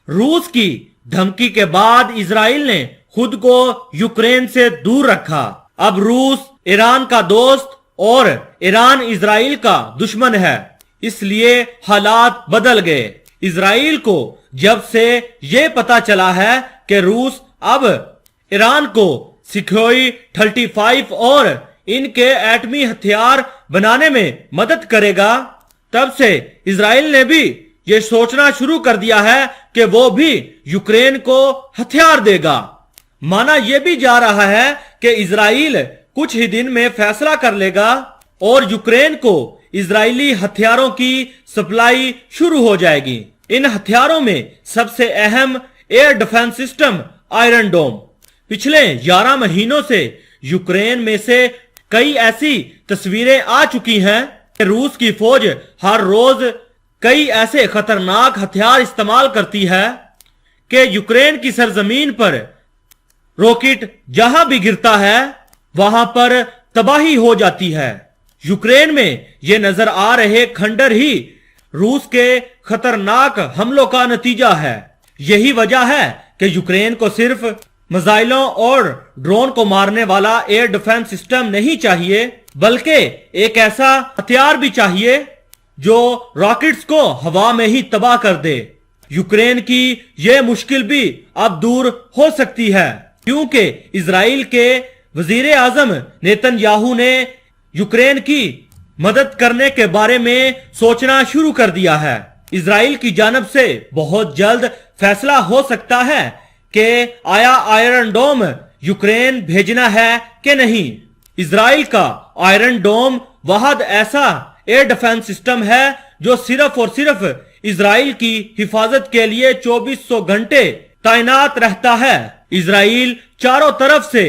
रूस की धमकी के बाद इजराइल ने खुद को यूक्रेन से दूर रखा। अब रूस ईरान का दोस्त और ईरान इजराइल का दुश्मन है, इसलिए हालात बदल गए। इजराइल को जब से ये पता चला है कि रूस अब ईरान को सुखोई 35 और इनके एटमी हथियार बनाने में मदद करेगा, तब से इजराइल ने भी ये सोचना शुरू कर दिया है कि वो भी यूक्रेन को हथियार देगा। माना यह भी जा रहा है कि इजराइल कुछ ही दिन में फैसला कर लेगा और यूक्रेन को इजरायली हथियारों की सप्लाई शुरू हो जाएगी। इन हथियारों में सबसे अहम एयर डिफेंस सिस्टम आयरन डोम। पिछले 11 महीनों से यूक्रेन में से कई ऐसी तस्वीरें आ चुकी हैं कि रूस की फौज हर रोज कई ऐसे खतरनाक हथियार इस्तेमाल करती है कि यूक्रेन की सरजमीन पर रॉकेट जहां भी गिरता है वहां पर तबाही हो जाती है। यूक्रेन में ये नजर आ रहे खंडर ही रूस के खतरनाक हमलों का नतीजा है। यही वजह है कि यूक्रेन को सिर्फ मिसाइलों और ड्रोन को मारने वाला एयर डिफेंस सिस्टम नहीं चाहिए, बल्कि एक ऐसा हथियार भी चाहिए जो रॉकेट्स को हवा में ही तबाह कर दे। यूक्रेन की यह मुश्किल भी अब दूर हो सकती है, क्योंकि इजराइल के वजीर आजम नेतन्याहू ने यूक्रेन की मदद करने के बारे में सोचना शुरू कर दिया है। इजराइल की जानब से बहुत जल्द फैसला हो सकता है कि आया आयरन डोम यूक्रेन भेजना है कि नहीं। इजराइल का आयरन डोम वाहद ऐसा एयर डिफेंस सिस्टम है जो सिर्फ और सिर्फ इजराइल की हिफाजत के लिए 2400 घंटे तैनात रहता है। इजराइल चारों तरफ से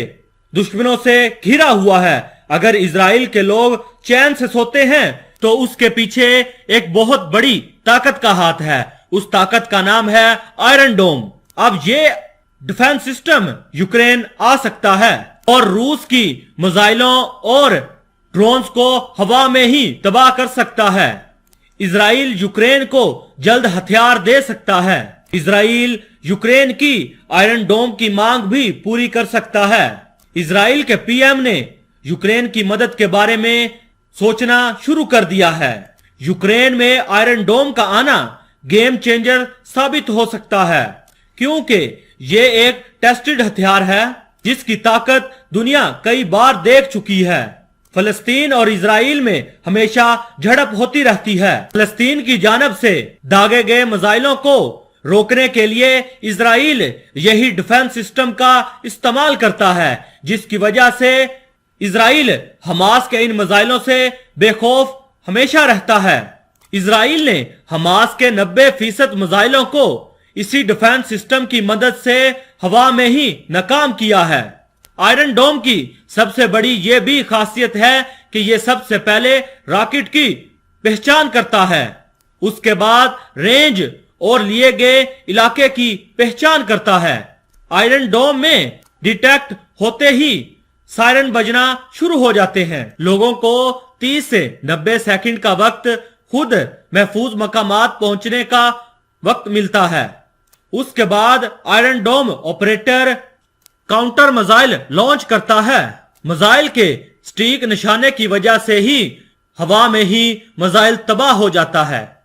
दुश्मनों से घिरा हुआ है। अगर इजराइल के लोग चैन से सोते हैं तो उसके पीछे एक बहुत बड़ी ताकत का हाथ है। उस ताकत का नाम है आयरन डोम। अब ये डिफेंस सिस्टम यूक्रेन आ सकता है और रूस की मिसाइलों और ड्रोन्स को हवा में ही तबाह कर सकता है। इजराइल यूक्रेन को जल्द हथियार दे सकता है। इजराइल यूक्रेन की आयरन डोम की मांग भी पूरी कर सकता है। इजराइल के पीएम ने यूक्रेन की मदद के बारे में सोचना शुरू कर दिया है। यूक्रेन में आयरन डोम का आना गेम चेंजर साबित हो सकता है, क्योंकि ये एक टेस्टेड हथियार है जिसकी ताकत दुनिया कई बार देख चुकी है। फलस्तीन और इजराइल में हमेशा झड़प होती रहती है। फलस्तीन की जानब से दागे गए मिसाइलों को रोकने के लिए इजराइल यही डिफेंस सिस्टम का इस्तेमाल करता है, जिसकी वजह से इजराइल हमास के इन मिसाइलों से बेखौफ हमेशा रहता है। इजराइल ने हमास के 90% मिसाइलों को इसी डिफेंस सिस्टम की मदद से हवा में ही नाकाम किया है। आयरन डोम की सबसे बड़ी यह भी खासियत है कि यह सबसे पहले रॉकेट की पहचान करता है, उसके बाद रेंज और लिए गए इलाके की पहचान करता है। आयरन डोम में डिटेक्ट होते ही सायरन बजना शुरू हो जाते हैं। लोगों को 30 से 90 सेकंड का वक्त खुद महफूज मकामात पहुंचने का वक्त मिलता है। उसके बाद आयरन डोम ऑपरेटर काउंटर मिसाइल लॉन्च करता है। मिसाइल के स्टीक निशाने की वजह से ही हवा में ही मिसाइल तबाह हो जाता है।